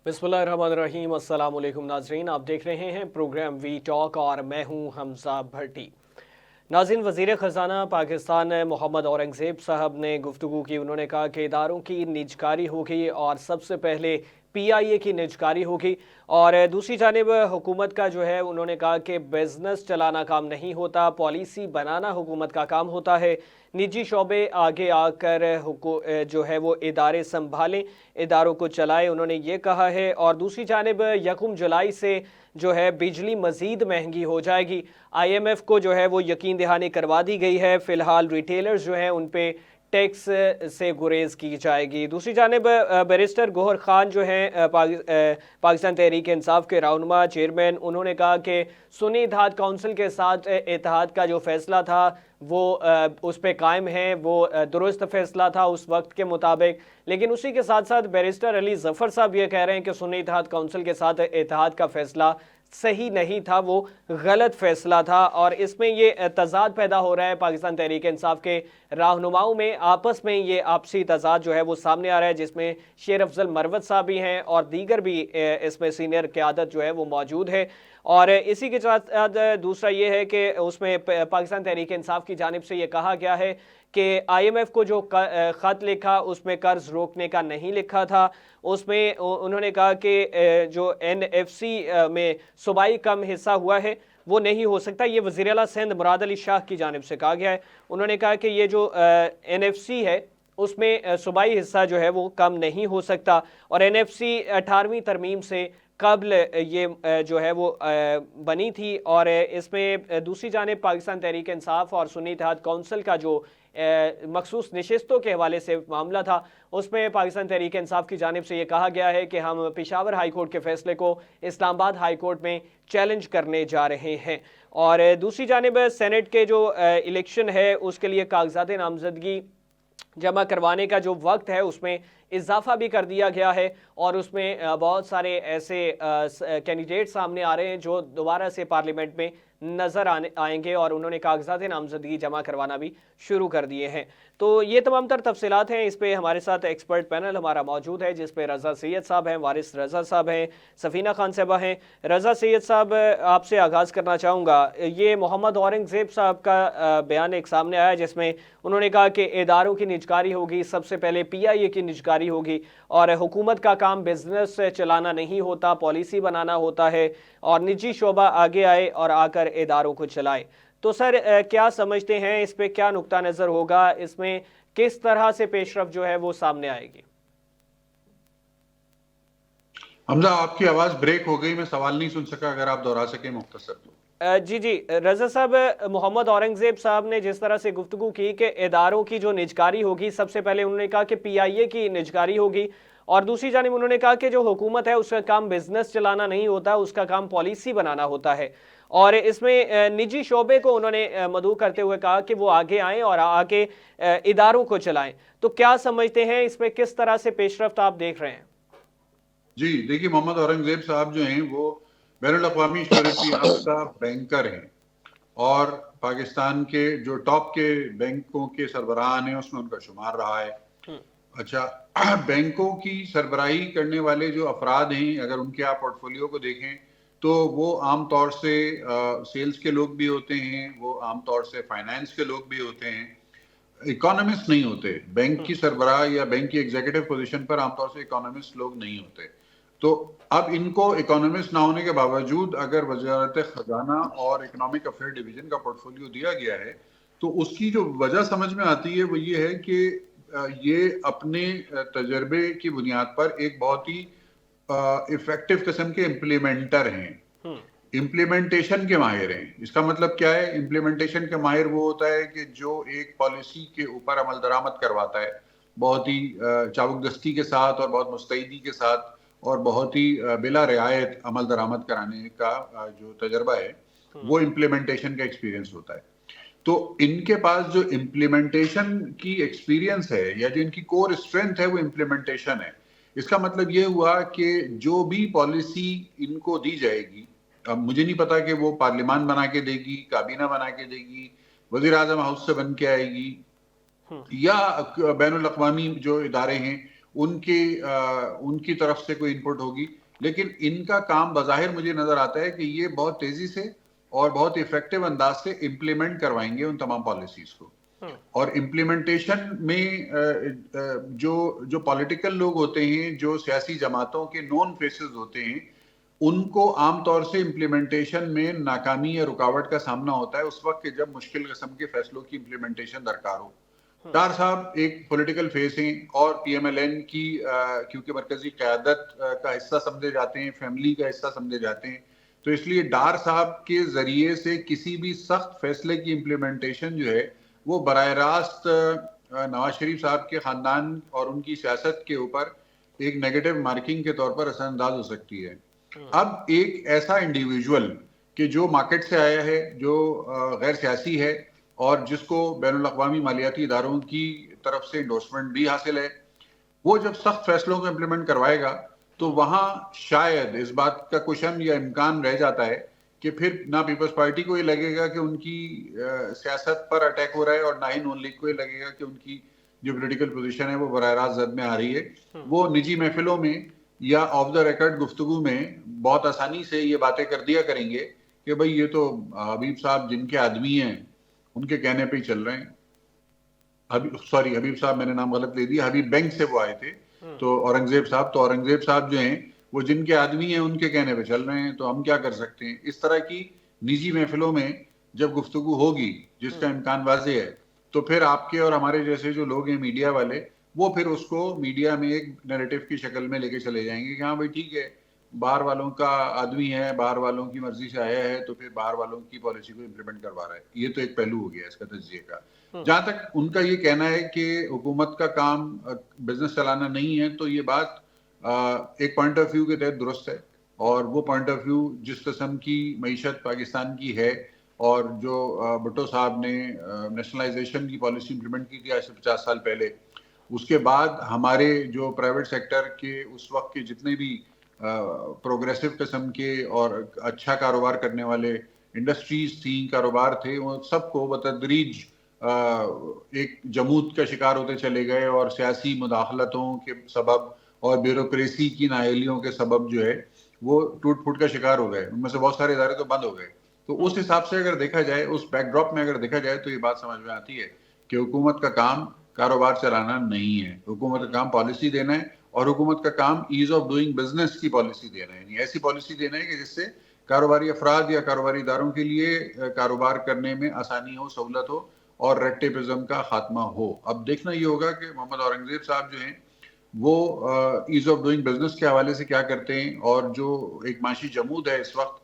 बिस्मिल्लाहिर्रहमानिर्रहीम। अस्सलाम वालेकुम नाजरीन, आप देख रहे हैं प्रोग्राम वी टॉक और मैं हूं हमजा भट्टी। नाज़रीन, वज़ीर ख़जाना पाकिस्तान मोहम्मद औरंगज़ेब साहब ने गुफ्तगू की। उन्होंने कहा कि इदारों की निजकारी होगी और सबसे पहले PIA की निजकारी होगी। और दूसरी जानिब हुकूमत का जो है, उन्होंने कहा कि बिज़नेस चलाना काम नहीं होता, पॉलिसी बनाना हुकूमत का काम होता है। निजी शोबे आगे आकर जो है वो इदारे संभालें, इदारों को चलाएं, उन्होंने ये कहा है। और दूसरी जानिब 1 जुलाई से जो है बिजली मज़ीद महंगी हो जाएगी। IMF को जो है वो यकीन दहानी करवा दी गई है। फ़िलहाल रिटेलर्स जो हैं उन पे टैक्स से गुरेज की जाएगी। दूसरी जानिब बैरिस्टर गौहर खान जो हैं पाकिस्तान तहरीक इंसाफ के रहनुमा चेयरमैन, उन्होंने कहा कि सुन्नी इत्तेहाद काउंसिल के साथ इत्तेहाद का जो फैसला था वो उस पे कायम है, वो दुरुस्त फैसला था उस वक्त के मुताबिक। लेकिन उसी के साथ साथ बैरिस्टर अली ज़फ़र साहब ये कह रहे हैं कि सुन्नी इत्तेहाद काउंसिल के साथ इत्तेहाद का फैसला सही नहीं था, वो गलत फैसला था। और इसमें ये तजाद पैदा हो रहा है पाकिस्तान तहरीक इंसाफ के रहनुमाओं में, आपस में ये आपसी तजाद जो है वो सामने आ रहा है, जिसमें शेर अफजल मरवत साहब भी हैं और दीगर भी इसमें सीनियर क़यादत जो है वो मौजूद है। और इसी के साथ दूसरा ये है कि उसमें पाकिस्तान तहरीक इंसाफ की जानिब से ये कहा गया है कि IMF को जो ख़त लिखा उसमें कर्ज रोकने का नहीं लिखा था। उसमें उन्होंने कहा कि जो NFC में सूबाई कम हिस्सा हुआ है वो नहीं हो सकता। ये वज़ीर आला सिंध मुराद अली शाह की जानिब से कहा गया है। उन्होंने कहा कि ये जो NFC है उसमें सूबाई हिस्सा जो है वो कम नहीं हो सकता। और NFC 18वीं तरमीम से कबल ये जो है वो बनी थी। और इसमें दूसरी जानिब पाकिस्तान तहरीक इंसाफ और सुन्नी इत्तेहाद काउंसिल का जो मखसूस नशिस्तों के हवाले से मामला था, उसमें पाकिस्तान तहरीक इंसाफ की जानिब से ये कहा गया है कि हम पेशावर हाई कोर्ट के फैसले को इस्लामाबाद हाई कोर्ट में चैलेंज करने जा रहे हैं। और दूसरी जानिब सेनेट के जो इलेक्शन है उसके लिए कागजात नामजदगी जमा करवाने का जो वक्त है उसमें इजाफा भी कर दिया गया है। और उसमें बहुत सारे ऐसे कैंडिडेट सामने आ रहे हैं जो दोबारा से पार्लियामेंट में नज़र आएंगे और उन्होंने कागजात नामजदगी जमा करवाना भी शुरू कर दिए हैं। तो ये तमाम तर तफसीलात हैं। इस पे हमारे साथ एक्सपर्ट पैनल हमारा मौजूद है, जिस पे रज़ा सैयद साहब हैं, वारिस रज़ा साहब हैं, सफ़ीना खान साहबा हैं। रज़ा सैयद साहब, आपसे आगाज़ करना चाहूँगा। ये मोहम्मद औरंगज़ेब साहब का बयान एक सामने आया जिसमें उन्होंने कहा कि इदारों की निजकारी होगी, सबसे पहले PIA की निजकारी होगी और हुकूमत का काम बिजनेस चलाना नहीं होता, पॉलिसी बनाना होता है और निजी शोबा आगे आए और आकर इदारों को चलाए। तो सर, क्या समझते हैं, इस पे क्या नुक्ता नज़र होगा, इसमें किस तरह से पेशरफ जो है वो सामने आएगी? हमजा, आपकी आवाज ब्रेक हो गई, मैं सवाल नहीं सुन सका, अगर आप दोहरा सके मुख्तसर तो। जी रज़ा साहब, मोहम्मद औरंगज़ेब साहब ने जिस तरह से गुफ्तगू की कि इदारों की जो निजकारी होगी, सबसे पहले उन्होंने कहा कि PIA की निजकारी होगी और दूसरी जानिब उन्होंने कहा कि जो हुकूमत है उसका काम बिजनेस चलाना नहीं होता, उसका काम पॉलिसी बनाना होता है। और इसमें निजी शोबे को उन्होंने मदऊ करते हुए कहा कि वो आगे आएँ और आके इदारों को चलाएं। तो क्या समझते हैं, इसमें किस तरह से पेशरफ्त आप देख रहे हैं? जी देखिए, मोहम्मद औरंगजेब साहब जो हैं वो बैनुल अक़वामी श्योरिटी याफ्ता बैंकर हैं और पाकिस्तान के जो टॉप के बैंकों के सरबराहान हैं उसमें उनका शुमार रहा है। अच्छा, बैंकों की सरबराही करने वाले जो अफराद हैं, अगर उनके आप पोर्टफोलियो को देखें तो वो आम तौर से सेल्स के लोग भी होते हैं, वो आम तौर से फाइनेंस के लोग भी होते हैं, इकोनॉमिस्ट नहीं होते। बैंक की सरबराह या बैंक की एग्जीक्यूटिव पोजीशन पर आमतौर से इकोनॉमिस्ट लोग नहीं होते। तो अब इनको इकोनॉमिस्ट ना होने के बावजूद अगर वजारत खजाना और इकोनॉमिक अफेयर डिवीजन का पोर्टफोलियो दिया गया है तो उसकी जो वजह समझ में आती है वो ये है कि ये अपने तजर्बे की बुनियाद पर एक बहुत ही इफेक्टिव किस्म के इम्प्लीमेंटर हैं, इम्प्लीमेंटेशन के माहिर हैं। इसका मतलब क्या है? इम्प्लीमेंटेशन के माहिर वो होता है कि जो एक पॉलिसी के ऊपर अमल दरामद करवाता है बहुत ही चाबुकदस्ती के साथ और बहुत मुस्तैदी के साथ और बहुत ही बिला रियायत अमल दरामद कराने का जो तजर्बा है वो इम्प्लीमेंटेशन का एक्सपीरियंस होता है। तो इनके पास जो इम्प्लीमेंटेशन की एक्सपीरियंस है या जो इनकी कोर स्ट्रेंथ है वो इम्प्लीमेंटेशन है। इसका मतलब ये हुआ कि जो भी पॉलिसी इनको दी जाएगी, अब मुझे नहीं पता कि वो पार्लियामान बना के देगी, काबीना बना के देगी, वजीर आजम हाउस से बन के आएगी या बैनुल अक़वामी जो इदारे हैं ان کی طرف سے کوئی انپٹ ہوگی. لیکن ان کا کام بظاہر مجھے نظر آتا ہے کہ یہ بہت تیزی سے اور بہت افیکٹو انداز سے امپلیمنٹ کروائیں گے ان تمام پالیسیز کو. اور امپلیمنٹیشن میں جو پولیٹیکل لوگ ہوتے ہیں, جو سیاسی جماعتوں کے نون فیسز ہوتے ہیں, ان کو عام طور سے امپلیمنٹیشن میں ناکامی یا رکاوٹ کا سامنا ہوتا ہے اس وقت کہ جب مشکل قسم کے فیصلوں کی امپلیمنٹیشن درکار ہو. ڈار صاحب ایک پولیٹیکل فیس ہیں اور پی ایم ایل این کی کیونکہ مرکزی قیادت کا حصہ سمجھے جاتے ہیں, فیملی کا حصہ سمجھے جاتے ہیں, تو اس لیے ڈار صاحب کے ذریعے سے کسی بھی سخت فیصلے کی امپلیمنٹیشن جو ہے وہ براہ راست نواز شریف صاحب کے خاندان اور ان کی سیاست کے اوپر ایک نیگیٹو مارکنگ کے طور پر اثر انداز ہو سکتی ہے. اب ایک ایسا انڈیویجول کہ جو مارکیٹ سے آیا ہے, جو غیر سیاسی ہے اور جس کو بین الاقوامی مالیاتی اداروں کی طرف سے انڈورسمنٹ بھی حاصل ہے, وہ جب سخت فیصلوں کو امپلیمنٹ کروائے گا تو وہاں شاید اس بات کا کوشن یا امکان رہ جاتا ہے کہ پھر نہ پیپلز پارٹی کو یہ لگے گا کہ ان کی سیاست پر اٹیک ہو رہا ہے اور نہ ہی نون لیگ کو یہ لگے گا کہ ان کی جو پولیٹیکل پوزیشن ہے وہ براہ راست زد میں آ رہی ہے. وہ نجی محفلوں میں یا آف دا ریکارڈ گفتگو میں بہت آسانی سے یہ باتیں کر دیا کریں گے کہ بھئی یہ تو حبیب صاحب جن کے آدمی ہیں ان کے کہنے پہ ہی چل رہے ہیں. حبیب صاحب میں نے نام غلط لے دیا, حبیب بینک سے وہ آئے تھے, تو اورنگزیب صاحب جو ہیں وہ جن کے آدمی ہیں ان کے کہنے پہ چل رہے ہیں, تو ہم کیا کر سکتے ہیں. اس طرح کی نجی محفلوں میں جب گفتگو ہوگی جس کا امکان واضح ہے, تو پھر آپ کے اور ہمارے جیسے جو لوگ ہیں میڈیا والے, وہ پھر اس کو میڈیا میں ایک نیریٹو کی شکل میں لے کے چلے جائیں گے کہ ہاں بھائی ٹھیک ہے, باہر والوں کا آدمی ہے, باہر والوں کی مرضی سے آیا ہے, تو پھر باہر والوں کی پالیسی کو امپلیمنٹ کروا رہا ہے. یہ تو ایک پہلو ہو گیا اس کا تجزیے کا. جہاں تک ان کا یہ کہنا ہے کہ حکومت کا کام بزنس چلانا نہیں ہے, تو یہ بات ایک پوائنٹ آف ویو کے تحت درست ہے, اور وہ پوائنٹ آف ویو جس قسم کی معیشت پاکستان کی ہے, اور جو بھٹو صاحب نے نیشنلائزیشن کی پالیسی امپلیمنٹ کی تھی آج سے 50 سال پہلے, اس کے بعد ہمارے جو پرائیویٹ سیکٹر کے اس وقت کے جتنے بھی پروگریسو قسم کے اور اچھا کاروبار کرنے والے انڈسٹریز تھیں, کاروبار تھے, وہ سب کو بتدریج ایک جمود کا شکار ہوتے چلے گئے, اور سیاسی مداخلتوں کے سبب اور بیوروکریسی کی نااہلیوں کے سبب جو ہے وہ ٹوٹ پھوٹ کا شکار ہو گئے. ان میں سے بہت سارے ادارے تو بند ہو گئے. تو اس حساب سے اگر دیکھا جائے, اس بیک ڈراپ میں اگر دیکھا جائے, تو یہ بات سمجھ میں آتی ہے کہ حکومت کا کام کاروبار چلانا نہیں ہے. حکومت کا کام پالیسی دینا ہے, اور حکومت کا کام ایز آف ڈوئنگ بزنس کی پالیسی دینا ہے. یعنی ایسی پالیسی دینا ہے کہ جس سے کاروباری افراد یا کاروباری اداروں کے لیے کاروبار کرنے میں آسانی ہو, سہولت ہو, اور ریڈ ٹیپزم کا خاتمہ ہو. اب دیکھنا یہ ہوگا کہ محمد اورنگزیب صاحب جو ہیں وہ ایز آف ڈوئنگ بزنس کے حوالے سے کیا کرتے ہیں, اور جو ایک معاشی جمود ہے اس وقت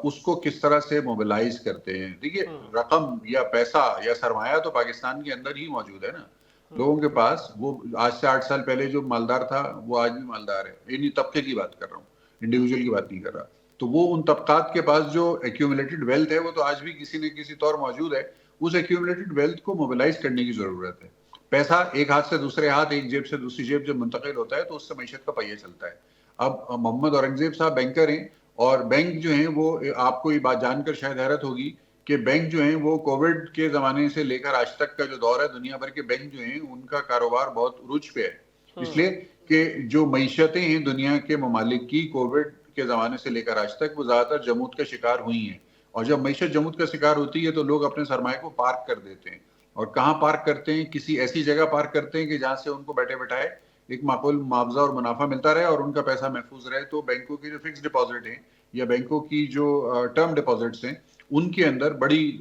اس کو کس طرح سے موبلائز کرتے ہیں. دیکھیے, رقم یا پیسہ یا سرمایہ تو پاکستان کے اندر ہی موجود ہے نا. لوگوں کے پاس وہ آج سے 8 سال پہلے جو مالدار تھا وہ آج بھی مالدار ہے. یعنی طبقے کی بات کر رہا ہوں, انڈیویجول کی بات نہیں کر رہا. تو وہ ان طبقات کے پاس جو ایکیومولیٹڈ ویلتھ ہے وہ تو آج بھی کسی نہ کسی طور موجود ہے. اس ایکیومولیٹڈ ویلتھ کو موبلائز کرنے کی ضرورت ہے. پیسہ ایک ہاتھ سے دوسرے ہاتھ, ایک جیب سے دوسری جیب جب منتقل ہوتا ہے تو اس سے معیشت کا پہیہ چلتا ہے. اب محمد اورنگزیب صاحب بینکر ہیں, اور بینک جو ہیں وہ, آپ کو یہ بات جان کر شاید حیرت ہوگی کہ بینک جو ہیں وہ کووڈ کے زمانے سے لے کر آج تک کا جو دور ہے, دنیا بھر کے بینک جو ہیں ان کا کاروبار بہت عروج پہ ہے. اس لیے کہ جو معیشتیں ہیں دنیا کے ممالک کی کووڈ کے زمانے سے لے کر آج تک, وہ زیادہ تر جمود کا شکار ہوئی ہیں. اور جب معیشت جمود کا شکار ہوتی ہے تو لوگ اپنے سرمایہ کو پارک کر دیتے ہیں. اور کہاں پارک کرتے ہیں؟ کسی ایسی جگہ پارک کرتے ہیں کہ جہاں سے ان کو بیٹھے بٹھائے ایک معقول معاوضہ اور منافع ملتا رہے اور ان کا پیسہ محفوظ رہے. تو بینکوں کی جو فکس ڈپازٹ ہیں یا بینکوں کی جو ٹرم ڈپازٹس ہیں, ان کے اندر بڑی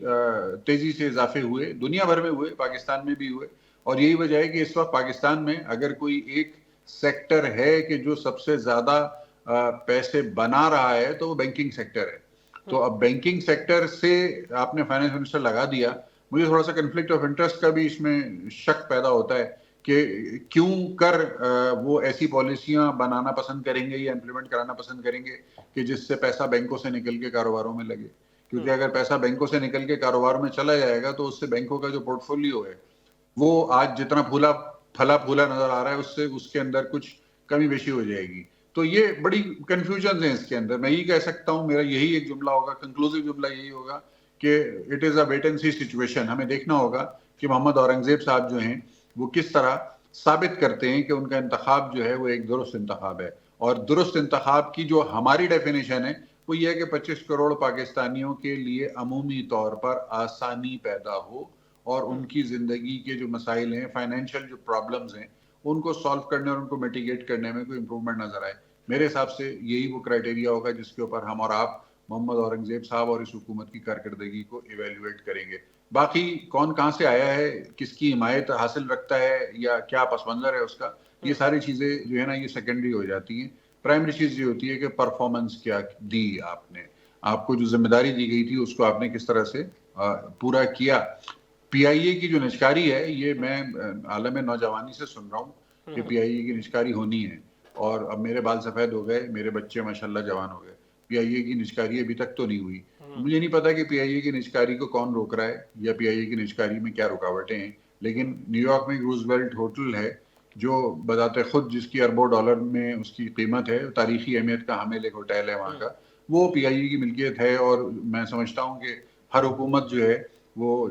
تیزی سے اضافے ہوئے, دنیا بھر میں ہوئے, پاکستان میں بھی ہوئے. اور یہی وجہ ہے کہ اس وقت پاکستان میں اگر کوئی ایک سیکٹر ہے کہ جو سب سے زیادہ پیسے بنا رہا ہے تو وہ بینکنگ سیکٹر ہے. تو اب بینکنگ سیکٹر سے آپ نے فائنانس منسٹر لگا دیا, مجھے تھوڑا سا کنفلکٹ آف انٹرسٹ کا بھی اس میں شک پیدا ہوتا ہے کہ کیوں کر وہ ایسی پالیسیاں بنانا پسند کریں گے یا امپلیمنٹ کرانا پسند کریں گے کہ جس سے پیسہ بینکوں سے نکل کے کاروباروں میں لگے. کیونکہ اگر پیسہ بینکوں سے نکل کے کاروباروں میں چلا جائے گا تو اس سے بینکوں کا جو پورٹ فولیو ہے وہ آج جتنا پھلا پھولا نظر آ رہا ہے اس سے اس کے اندر کچھ کمی بیشی ہو جائے گی. تو یہ بڑی کنفیوژنز ہیں اس کے اندر. میں یہی کہہ سکتا ہوں, میرا یہی ایک جملہ ہوگا, کنکلوزیو جملہ یہی ہوگا کہ it is a wait and see situation. ہمیں دیکھنا ہوگا کہ محمد اورنگزیب صاحب جو ہیں وہ کس طرح साबित करते हैं कि उनका इंतखाब जो है वो एक दुरुस्त इंतखाब है। और दुरुस्त इंतखाब की जो हमारी डेफिनेशन है वो ये है कि 25 करोड़ पाकिस्तानियों के लिए अमूमी तौर पर आसानी पैदा हो और उनकी ज़िंदगी के जो मसाइल हैं, फाइनेंशियल जो प्रॉब्लम्स हैं, उनको सॉल्व करने और उनको मिटिगेट करने में कोई इम्प्रूवमेंट नज़र आए। मेरे हिसाब से यही वो क्राइटेरिया होगा जिसके ऊपर हम और आप मोहम्मद औरंगजेब साहब और इस हुकूमत की कारकर्दगी को इवेल्युएट करेंगे। बाकी कौन कहाँ से आया है, किसकी हिमायत हासिल रखता है या क्या पस मंज़र है उसका, ये सारी चीज़ें जो है ना ये सेकेंडरी हो जाती हैं। प्राइमरी चीज़ ये होती है कि परफॉर्मेंस क्या दी आपने, आपको जो जिम्मेदारी दी गई थी उसको आपने किस तरह से पूरा किया। पीआईए की जो निष्कारी है, ये मैं आलम नौजवानी से सुन रहा हूँ कि पीआईए की निष्कारी होनी है, और अब मेरे बाल सफ़ेद हो गए, मेरे बच्चे माशाल्लाह जवान हो गए। पीआईए की निष्कारी अभी तक तो नहीं हुई। मुझे नहीं पता कि पीआईए की निष्कारी को कौन रोक रहा है या पीआईए की निष्कारी में क्या रुकावटें हैं, लेकिन न्यूयॉर्क में रूजवेल्ट होटल है जो बताते खुद जिसकी अरबों डॉलर में उसकी कीमत है, तारीखी अहमियत का हामिल एक होटल है वहाँ का, वो पीआईए की मिल्कियत है। और मैं समझता हूँ कि हर हुकूमत जो है वो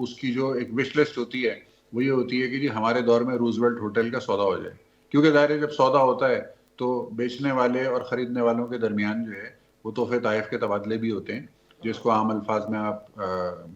उसकी जो एक विश लिस्ट होती है वो ये होती है कि जी हमारे दौर में रूजवेल्ट होटल का सौदा हो जाए, क्योंकि ज़ाहिर है जब सौदा होता है तो बेचने वाले और ख़रीदने वालों के दरमियान जो है वो तोहफे ताइफ के तबादले भी होते हैं, जिसको आम अल्फाज में आप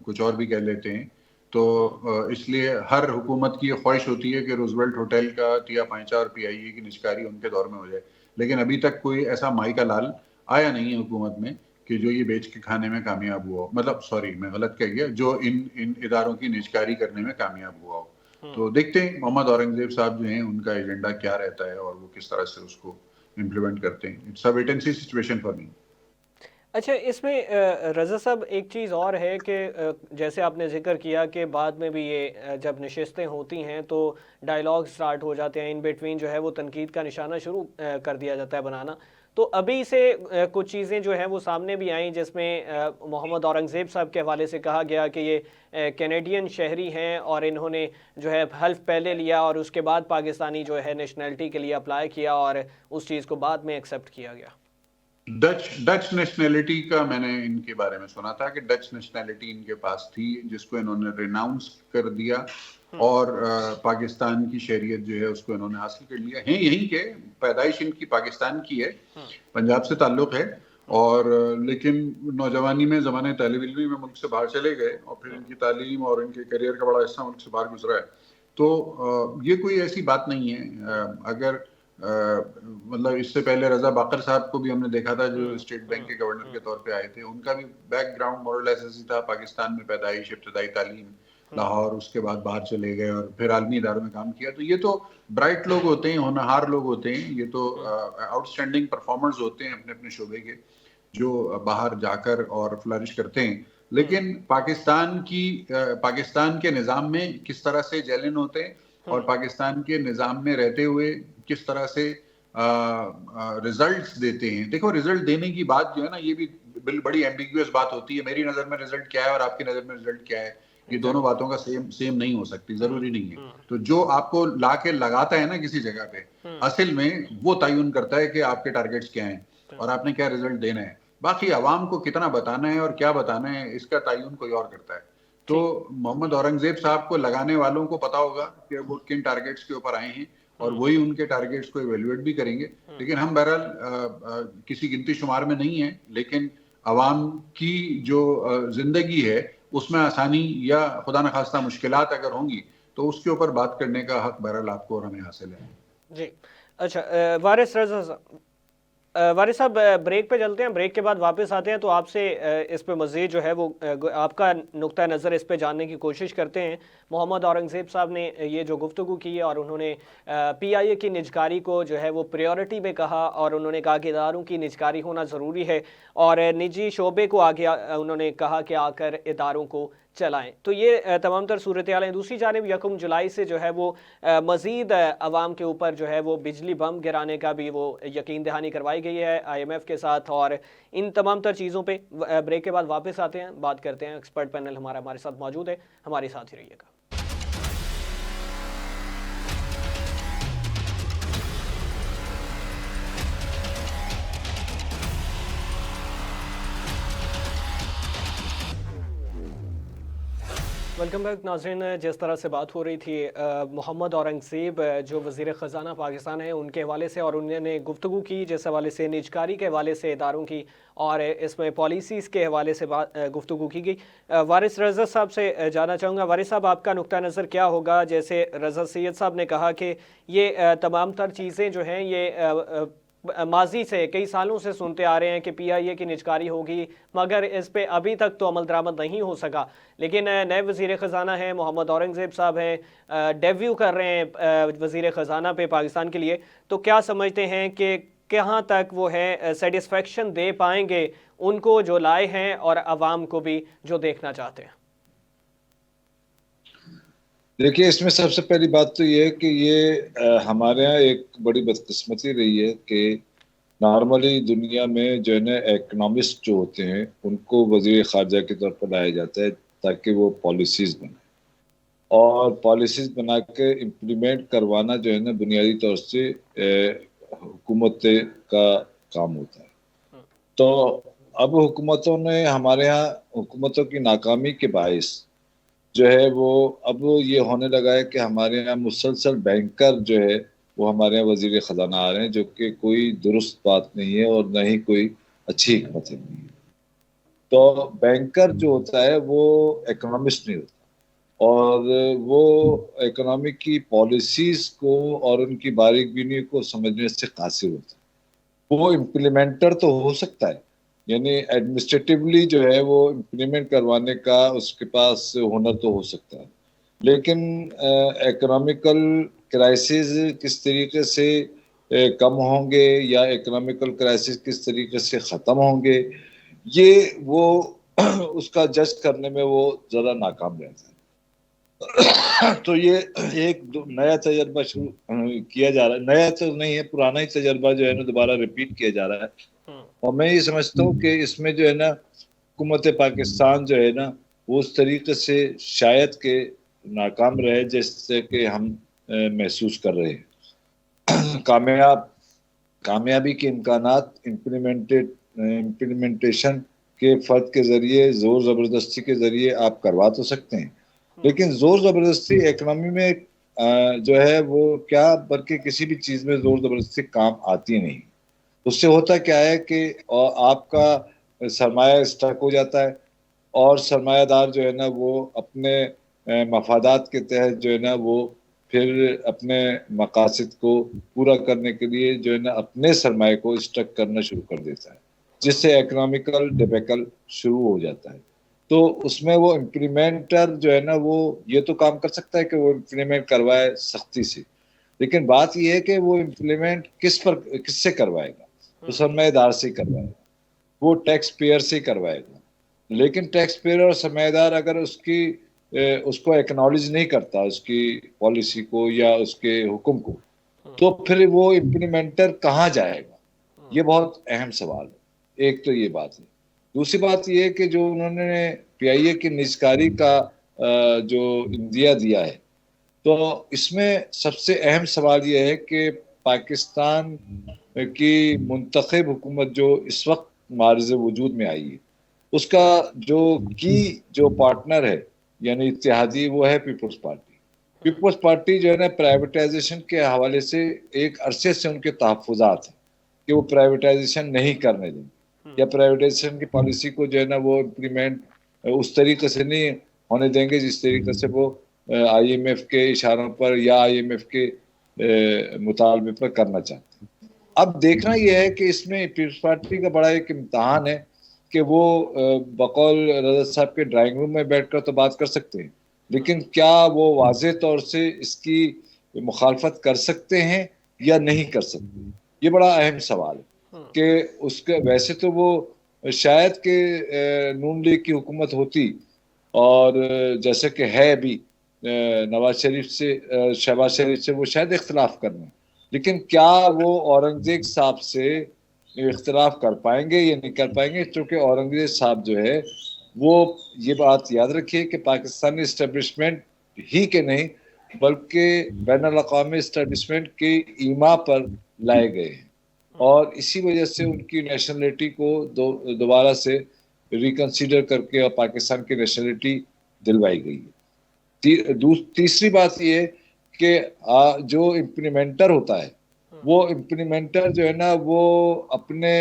कुछ और भी कह लेते हैं। तो इसलिए हर हुकूमत की ये ख्वाहिश होती है कि रूजवेल्ट होटल का तिया पांचा और पीआईए की निष्कारी उनके दौर में हो जाए, लेकिन अभी तक कोई ऐसा माई का लाल आया नहीं है हुकूमत में कि जो ये बेच के खाने में कामयाब हुआ हो, मतलब सॉरी मैं गलत कह गया, जो इन इदारों की निष्कारी करने में कामयाब हुआ हो। तो देखते हैं मोहम्मद औरंगजेब साहब जो हैं उनका एजेंडा क्या रहता है और वो किस तरह से उसको इम्प्लीमेंट करते हैं। It's a wait and see situation for me. अच्छा, इसमें रज़ा साहब एक चीज़ और है कि जैसे आपने जिक्र किया कि बाद में भी ये जब नशिस्तें होती हैं तो डायलॉग स्टार्ट हो जाते हैं, इन बिटवीन जो है वो तनकीद का निशाना शुरू कर दिया जाता है बनाना। तो अभी से कुछ चीज़ें जो हैं वो सामने भी आई जिसमें मोहम्मद औरंगज़ेब साहब के हवाले से कहा गया कि ये कैनेडियन शहरी हैं और इन्होंने जो है हल्फ पहले लिया और उसके बाद पाकिस्तानी जो है नेशनलिटी के लिए अप्लाई किया और उस चीज़ को बाद में एक्सेप्ट किया गया। डच नेशनैलिटी का मैंने इनके बारे में सुना था कि डच नेशनैलिटी इनके पास थी जिसको इन्होंने रिनाउंस कर दिया और पाकिस्तान की शहरियत जो है उसको इन्होंने हासिल कर लिया है। यहीं के पैदाइश इनकी पाकिस्तान की है, पंजाब से ताल्लुक है, और लेकिन नौजवानी में ज़माने तालिब इल्मी में मुल्क से बाहर चले गए और फिर इनकी तालीम और इनके करियर का बड़ा हिस्सा मुल्क से बाहर गुजरा है। तो ये कोई ऐसी बात नहीं है। अगर मतलब इससे पहले रजा बाकर साहब को भी हमने देखा था जो स्टेट बैंक के गवर्नर के तौर पे आए थे, उनका भी बैकग्राउंड मोरलेस ऐसी था, पाकिस्तान में पैदाइश, इब्तदाई तालीम लाहौर, उसके बाद बाहर चले गए और फिर आलमी इदारों में काम किया। तो ये तो ब्राइट लोग होते हैं, होनहार लोग होते हैं, ये तो आउटस्टैंडिंग परफॉर्मर्स होते हैं अपने अपने शोबे के, जो बाहर जाकर और फ्लरिश करते हैं। लेकिन पाकिस्तान के निज़ाम में किस तरह से जेलिन होते हैं और पाकिस्तान के निज़ाम में रहते हुए किस तरह से रिजल्ट्स देते हैं। देखो, रिजल्ट देने की बात जो है ना, ये भी बड़ी एम्बिगुअस बात होती है। मेरी नज़र में रिजल्ट क्या है और आपकी नज़र में रिजल्ट क्या है, ये दोनों बातों का सेम नहीं हो सकती, जरूरी नहीं है। तो जो आपको ला के लगाता है ना किसी जगह पे, असल में वो तयन करता है कि आपके टारगेट्स क्या हैं और आपने क्या रिजल्ट देना है। बाकी आवाम को कितना बताना है और क्या बताना है, इसका तयन कोई और करता है। तो मोहम्मद औरंगजेब साहब को लगाने वालों को पता होगा कि वो किन टारगेट्स के ऊपर आए हैं और वही उनके टारगेट्स को इवेल्युएट भी करेंगे। लेकिन हम बहरहाल किसी गिनती शुमार में नहीं है, लेकिन अवाम की जो जिंदगी है उसमें आसानी या खुदा न खास्ता मुश्किलात अगर होंगी तो उसके ऊपर बात करने का हक बहरहाल आपको और हमें हासिल है। जी, अच्छा, वारिस साहब, ब्रेक पे चलते हैं, ब्रेक के बाद वापस आते हैं तो आपसे इस पे मज़ीद जो है वो आपका नुक्ता नज़र इस पे जानने की कोशिश करते हैं। मोहम्मद औरंगज़ेब साहब ने ये जो गुफ्तगू की है और उन्होंने पीआईए की निजकारी को जो है वो प्रायोरिटी में कहा और उन्होंने कहा कि इदारों की निजकारी होना ज़रूरी है और निजी शोबे को आगे उन्होंने कहा कि आकर इदारों को चलाएं। तो ये तमाम तर सूरत हाल हैं। दूसरी जानिब 1 जुलाई से जो है वो मज़ीद अवाम के ऊपर जो है वो बिजली बम गिराने का भी वो यकीन दहानी करवाई गई है IMF के साथ। और इन तमाम तर चीज़ों पे ब्रेक के बाद वापस आते हैं, बात करते हैं। एक्सपर्ट पैनल हमारे साथ मौजूद है, हमारे साथ ही रहिएगा। वेलकम बैक नाज़रीन। जिस तरह से बात हो रही थी मोहम्मद औरंगज़ेब जो वज़ीर ख़जाना पाकिस्तान है उनके हवाले से, और उन्होंने गुफ्तगू की जिस हवाले से निजकारी के हवाले से इदारों की और इसमें पॉलिसीज़ के हवाले से गुफ्तगू की गई। वारिस रज़ा साहब से जानना चाहूँगा, वारिस साहब आपका नुक्ता नज़र क्या होगा? जैसे रज़ा सैयद साहब ने कहा कि ये तमाम तर चीज़ें जो हैं ये माजी से कई सालों से सुनते आ रहे हैं कि PIA की निजकारी होगी, मगर इस पे अभी तक तो अमल दरामद नहीं हो सका। लेकिन नए वज़ीर ख़जाना हैं मोहम्मद औरंगज़ेब साहब हैं, डेब्यू कर रहे हैं वज़ीर ख़जाना पे पाकिस्तान के लिए, तो क्या समझते हैं कि कहाँ तक वो है सेटिस्फेक्शन दे पाएंगे उनको जो लाए हैं और आवाम को भी जो देखना चाहते हैं? देखिए, इसमें सबसे पहली बात तो ये है कि ये हमारे यहाँ एक बड़ी बदकिस्मती रही है कि नॉर्मली दुनिया में जो है ना इकोनॉमिस्ट जो होते हैं उनको वज़ीर ख़ारजा के तौर पर लाया जाता है ताकि वो पॉलिसीज़ बनाए, और पॉलिसीज़ बना के इम्प्लीमेंट करवाना जो है ना बुनियादी तौर से हुकूमत का काम होता है। तो अब हुकूमतों ने हमारे यहाँ हुकूमतों की नाकामी के बाइस जो है वो अब ये होने लगा है कि हमारे यहाँ मुसलसल बैंकर जो है वो हमारे यहाँ वज़ीर ख़जाना आ रहे हैं, जो कि कोई दुरुस्त बात नहीं है और न ही कोई अच्छी हिकमत नहीं है। तो बैंकर जो होता है वो इकोनॉमिस्ट नहीं होता, और वो इकोनॉमी की पॉलिसीज़ को और उनकी बारीक बीनी को समझने से कासिर होता है। वो इम्प्लीमेंटर तो हो सकता है, यानी एडमिनिस्ट्रेटिवली जो है वो इम्प्लीमेंट करवाने का उसके पास हुनर तो हो सकता है, लेकिन इकोनॉमिकल क्राइसिस किस तरीके से कम होंगे या इकोनॉमिकल क्राइसिस किस तरीके से ख़त्म होंगे, ये वो उसका जज करने में वो ज़रा नाकाम रहता है। तो ये एक नया तजर्बा शुरू किया जा रहा है, नया तो नहीं है, पुराना ही तजर्बा जो है ना दोबारा रिपीट किया जा रहा है। और मैं ये समझता हूँ कि इसमें जो है ना हुकूमत पाकिस्तान जो है ना वो उस तरीके से शायद के नाकाम रहे जैसे कि हम महसूस कर रहे हैं। कामयाबी के इम्कानात इम्प्लीमेंटेशन के फर्द के ज़रिए ज़ोर ज़बरदस्ती के ज़रिए आप करवा तो सकते हैं, लेकिन ज़ोर ज़बरदस्ती इकनॉमी में जो है वो क्या, बल्कि किसी भी चीज़ में ज़ोर ज़बरदस्ती काम आती नहीं। उससे होता क्या है कि आपका सरमाया स्टक हो जाता है, और सरमायादार जो है ना वो अपने मफादात के तहत जो है ना वो फिर अपने मकासद को पूरा करने के लिए जो है ना अपने सरमाए को स्टक करना शुरू कर देता है, जिससे इकोनॉमिकल डिबेकल शुरू हो जाता है। तो उसमें वो इम्प्लीमेंटर जो है ना वो ये तो काम कर सकता है कि वो इम्प्लीमेंट करवाए सख्ती से, लेकिन बात ये है कि वो इम्प्लीमेंट किससे करवाएगा? तो सरमाएदार से करवाएगा, वो टैक्स पेयर से करवाएगा। लेकिन टैक्स पेयर और सरमाएदार अगर उसको एक्नॉलेज नहीं करता, उसकी पॉलिसी को या उसके हुक्म को, तो फिर वो इम्प्लीमेंटर कहाँ जाएगा? ये बहुत अहम सवाल है। एक तो ये बात है। दूसरी बात ये है कि जो उन्होंने PIA की निजकारी का जो इंदिया दिया है, तो इसमें सबसे अहम सवाल ये है कि पाकिस्तान की मुंतखब हुकूमत जो इस वक्त मारिज़ वजूद में आई है, उसका जो पार्टनर है यानी इत्तेहादी, वो है पीपल्स पार्टी जो है ना प्राइवेटाइजेशन के हवाले से एक अरसे से उनके तहफ़्फ़ुज़ात हैं कि वो प्राइवेटाइजेशन नहीं करने देंगे, या प्राइवेटाइजेशन की पॉलिसी को जो है ना वो इम्प्लीमेंट उस तरीके से नहीं होने देंगे जिस तरीके से वो IMF के इशारों पर या IMF के मुतालबे पर करना चाहते हैं। अब देखना यह है कि इसमें पीपल्स पार्टी का बड़ा एक इम्तहान है कि वो बकौल रज़ा साहब के ड्राइंग रूम में बैठकर तो बात कर सकते हैं, लेकिन क्या वो वाज़ेह तौर से इसकी मुखालफत कर सकते हैं या नहीं कर सकते? ये बड़ा अहम सवाल है कि उसके वैसे तो वो शायद कि नून लीग की हुकूमत होती, और जैसे कि है अभी नवाज शरीफ से शहबाज शरीफ से वो शायद इख्तलाफ करना, लेकिन क्या वो औरंगजेब साहब से इख्तलाफ कर पाएंगे या नहीं कर पाएंगे? क्योंकि औरंगजेब साहब जो है वो, ये बात याद रखिए कि पाकिस्तानी इस्टेब्लिशमेंट ही के नहीं बल्कि बैनुल-अक़वामी इस्टेब्लिशमेंट के ईमा पर लाए गए हैं, और इसी वजह से उनकी नेशनलिटी को दोबारा से रिकंसीडर करके और पाकिस्तान की नेशनलिटी दिलवाई गई है। تیسری بات یہ ہے کہ جو امپلیمنٹر ہوتا ہے وہ امپلیمنٹر جو ہے نا وہ اپنے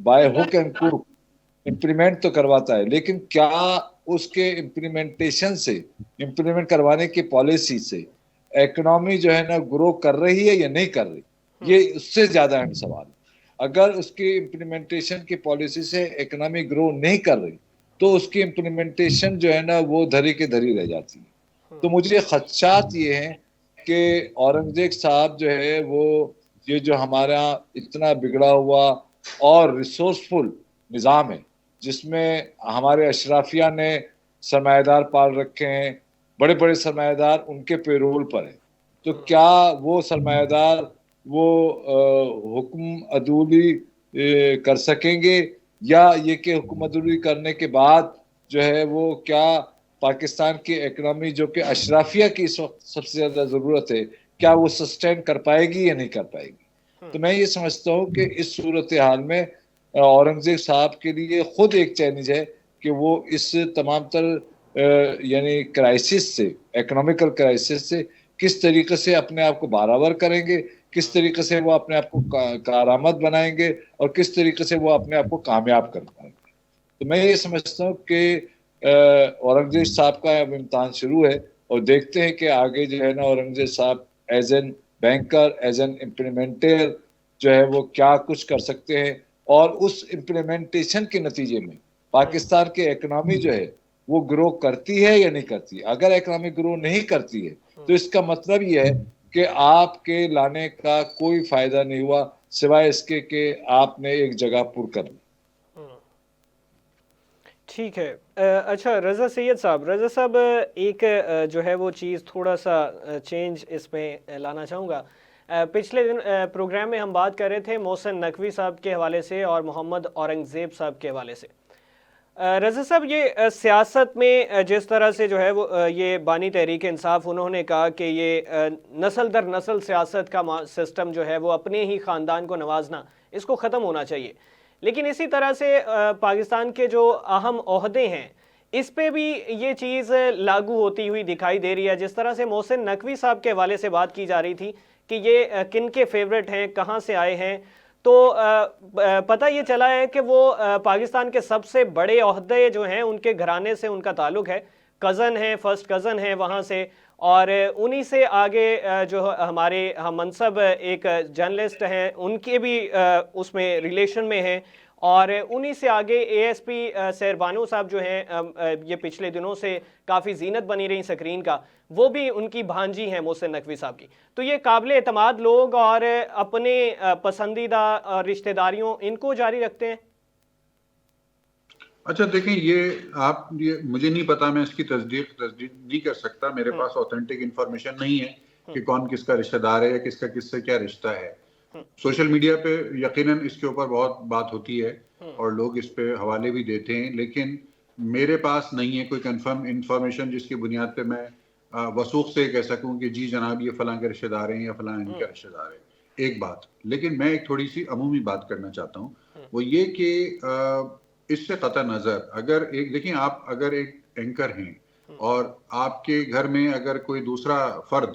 بائی ہک اینڈ کروک امپلیمنٹ تو کرواتا ہے، لیکن کیا اس کے امپلیمنٹیشن سے، امپلیمنٹ کروانے کی پالیسی سے اکنامی جو ہے نا گرو کر رہی ہے یا نہیں کر رہی، یہ اس سے زیادہ اہم سوال ہے۔ اگر اس کی امپلیمنٹیشن کی پالیسی سے اکنامی گرو نہیں کر رہی تو اس کی امپلیمنٹیشن جو ہے نا وہ دھری کے دھری رہ جاتی ہے۔ تو مجھے خدشات یہ ہیں کہ اورنگزیب صاحب جو ہے وہ یہ جو ہمارا اتنا بگڑا ہوا اور ریسورسفل نظام ہے جس میں ہمارے اشرافیہ نے سرمایہ دار پال رکھے ہیں، بڑے بڑے سرمایہ دار ان کے پے رول پر ہیں، تو کیا وہ سرمایہ دار وہ حکم عدولی کر سکیں گے، یا یہ کہ حکم عدولی کرنے کے بعد جو ہے وہ کیا پاکستان کی اکنامی جو کہ اشرافیہ کی اس وقت سب سے زیادہ ضرورت ہے، کیا وہ سسٹین کر پائے گی یا نہیں کر پائے گی؟ تو میں یہ سمجھتا ہوں کہ اس صورتحال میں اورنگزیب صاحب کے لیے خود ایک چیلنج ہے کہ وہ اس تمام تر یعنی کرائسس سے، اکنامیکل کرائسس سے کس طریقے سے اپنے آپ کو برابر کریں گے، کس طریقے سے وہ اپنے آپ کو کارآمد بنائیں گے، اور کس طریقے سے وہ اپنے آپ کو کامیاب کر پائیں گے۔ تو میں یہ سمجھتا ہوں کہ اورنگزیب صاحب کا اب امتحان شروع ہے، اور دیکھتے ہیں کہ آگے جو ہے نا اورنگزیب صاحب as an banker, as an implementer جو ہے وہ کیا کچھ کر سکتے ہیں، اور اس امپلیمنٹیشن کے نتیجے میں پاکستان کی اکنامی جو ہے وہ گرو کرتی ہے یا نہیں کرتی ہے۔ اگر اکنامی گرو نہیں کرتی ہے تو اس کا مطلب یہ ہے کہ آپ کے لانے کا کوئی فائدہ نہیں ہوا سوائے اس کے کہ آپ نے ایک جگہ پر کر لی۔ ٹھیک ہے۔ اچھا رضا سید صاحب، رضا صاحب ایک جو ہے وہ چیز تھوڑا سا چینج اس میں لانا چاہوں گا۔ پچھلے دن پروگرام میں ہم بات کر رہے تھے محسن نقوی صاحب کے حوالے سے اور محمد اورنگزیب صاحب کے حوالے سے۔ رضا صاحب یہ سیاست میں جس طرح سے جو ہے وہ یہ بانی تحریک انصاف انہوں نے کہا کہ یہ نسل در نسل سیاست کا سسٹم جو ہے وہ اپنے ہی خاندان کو نوازنا، اس کو ختم ہونا چاہیے، لیکن اسی طرح سے پاکستان کے جو اہم عہدے ہیں اس پہ بھی یہ چیز لاگو ہوتی ہوئی دکھائی دے رہی ہے۔ جس طرح سے محسن نقوی صاحب کے حوالے سے بات کی جا رہی تھی کہ یہ کن کے فیورٹ ہیں، کہاں سے آئے ہیں، تو پتہ یہ چلا ہے کہ وہ پاکستان کے سب سے بڑے عہدے جو ہیں ان کے گھرانے سے ان کا تعلق ہے، کزن ہیں، فرسٹ کزن ہیں وہاں سے، اور انہی سے آگے جو ہمارے ہم منصب ایک جرنلسٹ ہیں ان کے بھی اس میں ریلیشن میں ہیں، اور انہی سے آگے اے ایس پی سیر بانو صاحب جو ہیں یہ پچھلے دنوں سے کافی زینت بنی رہی سکرین کا، وہ بھی ان کی بھانجی ہیں محسن نقوی صاحب کی۔ تو یہ قابل اعتماد لوگ اور اپنے پسندیدہ رشتہ داریوں ان کو جاری رکھتے ہیں۔ اچھا دیکھیں، یہ مجھے نہیں پتا، میں اس کی تصدیق نہیں کر سکتا، میرے پاس اوتھینٹک انفارمیشن نہیں ہے کہ کون کس کا رشتہ دار ہے یا کس کا کس سے کیا رشتہ ہے۔ سوشل میڈیا پہ یقیناً اس کے اوپر بہت بات ہوتی ہے اور لوگ اس پہ حوالے بھی دیتے ہیں، لیکن میرے پاس نہیں ہے کوئی کنفرم انفارمیشن جس کی بنیاد پہ میں وثوق سے کہہ سکوں کہ جی جناب یہ فلاں کے رشتہ دار ہیں یا فلاں ان کا رشتہ دار ہے۔ ایک بات، لیکن میں ایک تھوڑی سی عمومی بات کرنا چاہتا ہوں، وہ یہ کہ اس سے قطع نظر اگر ایک دیکھیں، آپ اگر ایک اینکر ہیں اور آپ کے گھر میں اگر کوئی دوسرا فرد،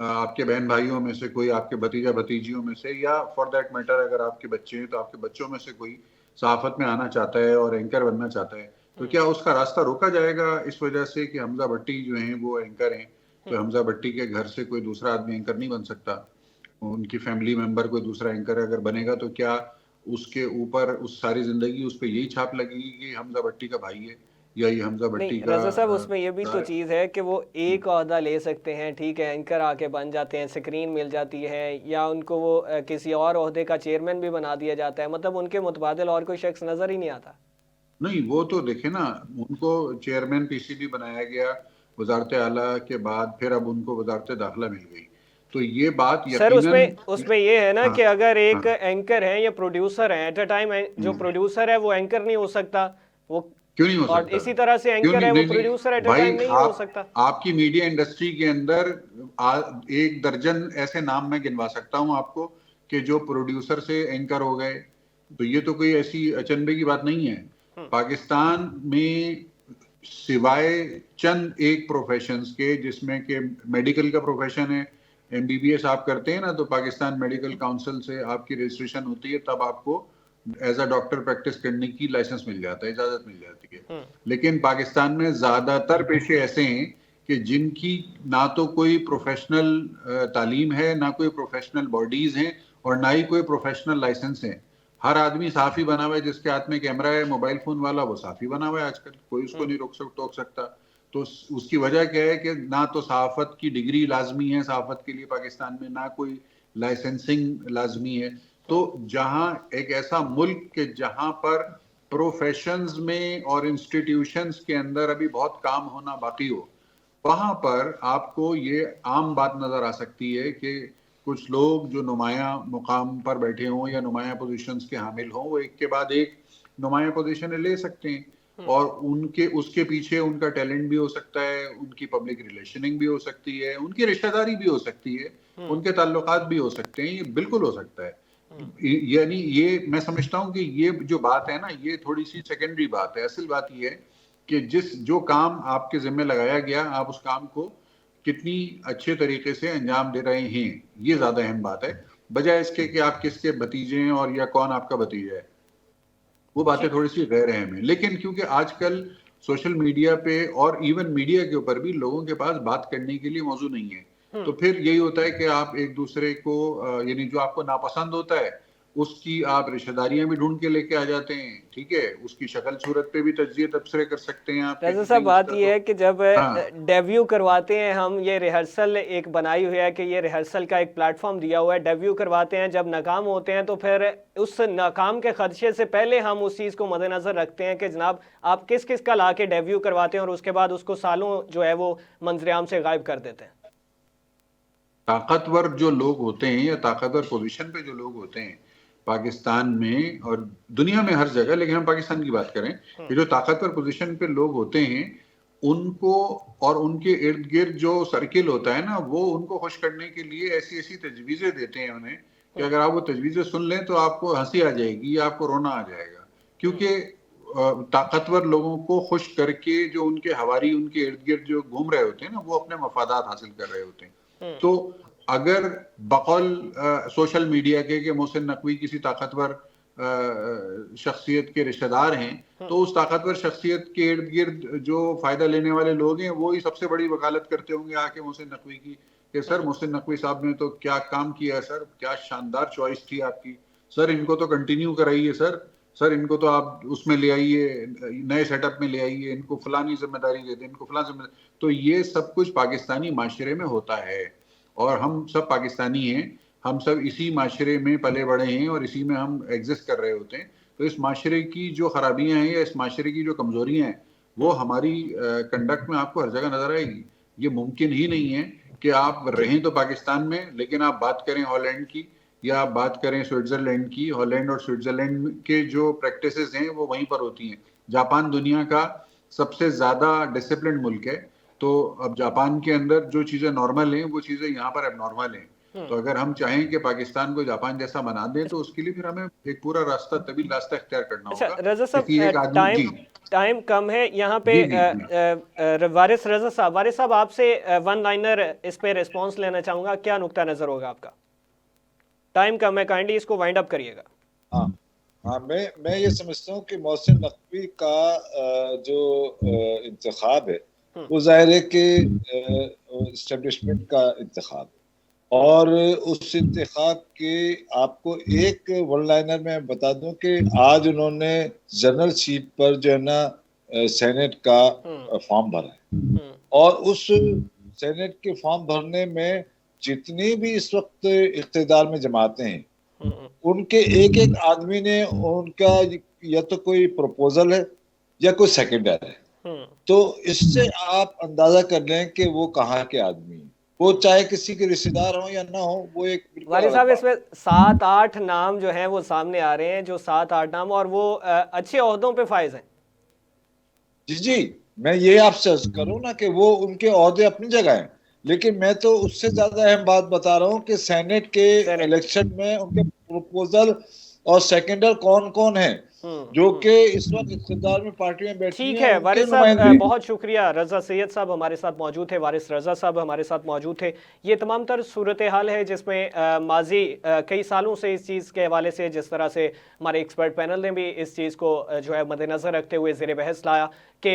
آپ کے بہن بھائیوں میں سے کوئی، آپ کے بھتیجا بھتیجیوں میں سے، یا فار دیٹ میٹر اگر آپ کے بچے ہیں تو آپ کے بچوں میں سے کوئی صحافت میں آنا چاہتا ہے اور اینکر بننا چاہتا ہے، تو کیا اس کا راستہ روکا جائے گا اس وجہ سے کہ حمزہ بھٹی جو ہیں وہ اینکر ہیں، تو حمزہ بھٹی کے گھر سے کوئی دوسرا آدمی اینکر نہیں بن سکتا؟ ان کی فیملی ممبر کوئی دوسرا اینکر اگر بنے گا تو کیا اس کے اوپر اس ساری زندگی اس پہ یہی چھاپ لگے گی کہ حمزہ بھٹی کا بھائی ہے یا یہ حمزہ بھٹی نہیں کا؟ رضا صاحب اس میں یہ بھی تو چیز ہے کہ وہ ایک عہدہ لے سکتے ہیں، ٹھیک ہے، اینکر آ کے بن جاتے ہیں، سکرین مل جاتی ہے، یا ان کو وہ کسی اور عہدے کا چیئرمین بھی بنا دیا جاتا ہے، مطلب ان کے متبادل اور کوئی شخص نظر ہی نہیں آتا۔ نہیں، وہ تو دیکھیں نا، ان کو چیئرمین پی سی بی بنایا گیا وزارت اعلیٰ کے بعد، پھر اب ان کو وزارت داخلہ مل گئی، تو یہ بات سر یقیناً اس میں یہ ہے نا کہ اگر ایک اینکر ہے یا پروڈیوسر ہے، ایٹ اے ٹائم جو پروڈیوسر ہے وہ اینکر نہیں ہو سکتا، وہ کیوں نہیں ہو اور سکتا؟ اسی طرح سے کیوں اینکر ہے وہ نہیں؟ پروڈیوسر ایٹ اے بھائی ٹائم نہیں ہو سکتا۔ آپ کی میڈیا انڈسٹری کے اندر ایک درجن ایسے نام میں گنوا سکتا ہوں آپ کو کہ جو پروڈیوسر سے اینکر ہو گئے، تو یہ تو کوئی ایسی اچنبے کی بات نہیں ہے۔ پاکستان میں سوائے چند ایک پروفیشنز کے جس میں کہ میڈیکل کا پروفیشن ہے, MBBS آپ کرتے ہیں نا, تو پاکستان میڈیکل کاؤنسل سے آپ کی رجسٹریشن ہوتی ہے, تب آپ کو ایز اے ڈاکٹر پریکٹس کرنے کی لائسنس مل جاتا ہے, اجازت مل جاتی ہے. لیکن پاکستان میں زیادہ تر پیشے ایسے ہیں کہ جن کی نہ تو کوئی پروفیشنل تعلیم ہے, نہ کوئی پروفیشنل باڈیز ہیں, اور نہ ہی کوئی پروفیشنل لائسنس ہیں. ہر آدمی صحافی بنا ہوا ہے, جس کے ہاتھ میں کیمرہ ہے, موبائل فون والا, وہ صحافی بنا ہوا ہے آج کل, کوئی اس کو نہیں ٹوک سکتا. تو اس کی وجہ کیا ہے کہ نہ تو صحافت کی ڈگری لازمی ہے صحافت کے لیے پاکستان میں, نہ کوئی لائسنسنگ لازمی ہے. تو جہاں ایک ایسا ملک کہ جہاں پر پروفیشنز میں اور انسٹیٹیوشنز کے اندر ابھی بہت کام ہونا باقی ہو, وہاں پر آپ کو یہ عام بات نظر آ سکتی ہے کہ کچھ لوگ جو نمایاں مقام پر بیٹھے ہوں یا نمایاں پوزیشنز کے حامل ہوں, وہ ایک کے بعد ایک نمایاں پوزیشنیں لے سکتے ہیں, اور اس کے پیچھے ان کا ٹیلنٹ بھی ہو سکتا ہے, ان کی پبلک ریلیشننگ بھی ہو سکتی ہے, ان کی رشتہ داری بھی ہو سکتی ہے, ان کے تعلقات بھی ہو سکتے ہیں, یہ بالکل ہو سکتا ہے. یعنی یہ میں سمجھتا ہوں کہ یہ جو بات ہے نا, یہ تھوڑی سی سیکنڈری بات ہے. اصل بات یہ ہے کہ جو کام آپ کے ذمہ لگایا گیا, آپ اس کام کو کتنی اچھے طریقے سے انجام دے رہے ہیں, یہ زیادہ اہم بات ہے, بجائے اس کے کہ آپ کس کے بھتیجے ہیں اور یا کون آپ کا بھتیجا ہے. وہ باتیں تھوڑی سی غیر اہم ہیں. لیکن کیونکہ آج کل سوشل میڈیا پہ اور ایون میڈیا کے اوپر بھی لوگوں کے پاس بات کرنے کے لیے موضوع نہیں ہے, تو پھر یہی ہوتا ہے کہ آپ ایک دوسرے کو یعنی جو آپ کو ناپسند ہوتا ہے اس کی آپ رشتہ داریاں بھی ڈھونڈ کے لے کے آ جاتے ہیں, ٹھیک ہے, اس کی شکل صورت پہ بھی تجزیے تبصرے کر سکتے ہیں آپ. رضا صاحب بات یہ ہے کہ جب ڈیبیو کرواتے ہیں ہم, یہ ریہرسل ایک بنائی ہوئی ہے کہ یہ ریہرسل کا ایک پلیٹ فارم دیا ہوا ہے, ڈیبیو کرواتے ہیں, جب ناکام ہوتے ہیں تو پھر اس ناکام کے خدشے سے پہلے ہم اس چیز کو مد نظر رکھتے ہیں کہ جناب آپ کس کا لا کے ڈیبیو کرواتے ہیں, اور اس کے بعد اس کو سالوں جو ہے وہ منظر عام سے غائب کر دیتے ہیں. طاقتور جو لوگ ہوتے ہیں یا طاقتور پوزیشن پہ جو لوگ ہوتے ہیں پاکستان میں اور دنیا میں ہر جگہ, لیکن ہم پاکستان کی بات کریں, کہ جو طاقتور پوزیشن پہ لوگ ہوتے ہیں ان کو اور ان کے ارد گرد جو سرکل ہوتا ہے نا, وہ ان کو خوش کرنے کے لیے ایسی تجویزیں دیتے ہیں انہیں کہ اگر آپ وہ تجویزیں سن لیں تو آپ کو ہنسی آ جائے گی یا آپ کو رونا آ جائے گا, کیونکہ طاقتور لوگوں کو خوش کر کے جو ان کے ہواری ان کے ارد گرد جو گھوم رہے ہوتے ہیں نا, وہ اپنے مفادات حاصل کر رہے ہوتے ہیں. تو اگر بقول سوشل میڈیا کے کہ محسن نقوی کسی طاقتور شخصیت کے رشتہ دار ہیں, تو اس طاقتور شخصیت کے ارد گرد جو فائدہ لینے والے لوگ ہیں وہی سب سے بڑی وکالت کرتے ہوں گے آ کے محسن نقوی کی کہ سر محسن نقوی صاحب نے تو کیا کام کیا ہے, سر کیا شاندار چوائس تھی آپ کی, سر ان کو تو کنٹینیو کرائیے, سر ان کو تو آپ اس میں لے آئیے, نئے سیٹ اپ میں لے آئیے, ان کو فلانی ذمہ داری دے دیں, ان کو فلاں ذمہ داری. تو یہ سب کچھ پاکستانی معاشرے میں ہوتا ہے, اور ہم سب پاکستانی ہیں, ہم سب اسی معاشرے میں پلے بڑے ہیں اور اسی میں ہم ایگزسٹ کر رہے ہوتے ہیں. تو اس معاشرے کی جو خرابیاں ہیں یا اس معاشرے کی جو کمزوریاں ہیں وہ ہماری کنڈکٹ میں آپ کو ہر جگہ نظر آئے گی. یہ ممکن ہی نہیں ہے کہ آپ رہیں تو پاکستان میں, لیکن آپ بات کریں ہالینڈ کی یا آپ بات کریں سوئٹزرلینڈ کی, ہالینڈ اور سوئٹزرلینڈ کے جو پریکٹسز ہیں وہ وہیں پر ہوتی ہیں. جاپان دنیا کا سب سے زیادہ ڈسپلنڈ ملک ہے, تو اب جاپان کے اندر جو چیزیں نارمل ہیں وہ چیزیں یہاں پر اب نارمل ہیں. تو اگر ہم چاہیں کہ پاکستان کو جاپان جیسا بنا دیں تو اس کے لیے پھر ہمیں ایک پورا راستہ طویل راستہ اختیار کرنا ہوگا. رضا صاحب ٹائم کم ہے یہاں پہ, وارث رضا صاحب, وارث صاحب آپ سے ون لائنر اس پہ ریسپانس لینا چاہوں گا, کیا نقطہ نظر ہوگا آپ کا؟ ٹائم کم ہے, کائنڈلی اس کو وائنڈ اپ کریے گا. ہاں میں یہ سمجھتا ہوں کہ محسن نقوی کا جو انتخاب ہے وہ ظاہر ہے کہ اسٹیبلشمنٹ کا انتخاب ہے, اور اس انتخاب کے آپ کو ایک ون لائنر میں بتا دوں کہ آج انہوں نے جنرل سیٹ پر جو ہے نا سینٹ کا فارم بھرا ہے, اور اس سینٹ کے فارم بھرنے میں جتنی بھی اس وقت اقتدار میں جماعتیں ہیں ان کے ایک ایک آدمی نے ان کا یا تو کوئی پروپوزل ہے یا کوئی سیکنڈر ہے. تو اس سے آپ اندازہ کر لیں کہ وہ کہاں کے آدمی ہیں, وہ چاہے کسی کے رشتہ دار ہوں یا نہ ہو. وہ ایک والد صاحب اس میں 7-8 نام جو ہیں وہ سامنے آ رہے ہیں, جو 7-8 نام, اور وہ اچھے عہدوں پہ فائز ہیں. جی میں یہ آپ سے عرض کروں نا کہ وہ ان کے عہدے اپنی جگہ ہیں, لیکن میں تو اس سے زیادہ اہم بات بتا رہا ہوں کہ سینٹ کے الیکشن میں ان کے پروپوزل اور سیکنڈر کون کون ہیں. जो कि इस वक्त इक़्तिदार में पार्टी में बैठी ठीक हैं, है उनके वारिस साहब, नुमाइंदे। बहुत शुक्रिया। रजा सैयद साहब हमारे साथ मौजूद थे, वारिस रजा साहब हमारे साथ मौजूद थे। ये तमाम तर सूरत हाल है जिसमें माजी कई सालों से इस चीज़ के हवाले से, जिस तरह से हमारे एक्सपर्ट पैनल ने भी इस चीज़ को जो है मद्देनज़र रखते हुए ज़ेर बहस लाया कि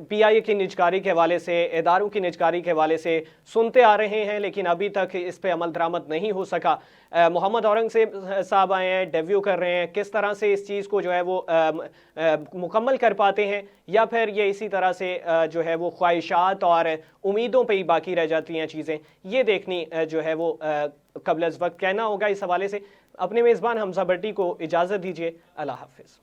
PIA की निजकारी के हवाले से, इदारों की निजकारी के हवाले से सुनते आ रहे हैं, लेकिन अभी तक इस पर अमल दरामद नहीं हो सका। मोहम्मद औरंगज़ेब साहब आए हैं, डेब्यू कर रहे हैं, किस तरह से इस चीज़ को जो है वो मुकम्मल कर पाते हैं, या फिर ये इसी तरह से जो है वो ख्वाहिशात और उम्मीदों पे ही बाकी रह जाती हैं चीज़ें, ये देखनी जो है वो कबल अज़ वक्त कहना होगा। इस हवाले से अपने मेज़बान हमज़ा भट्टी को इजाज़त दीजिए। अल्लाह हाफ़िज़।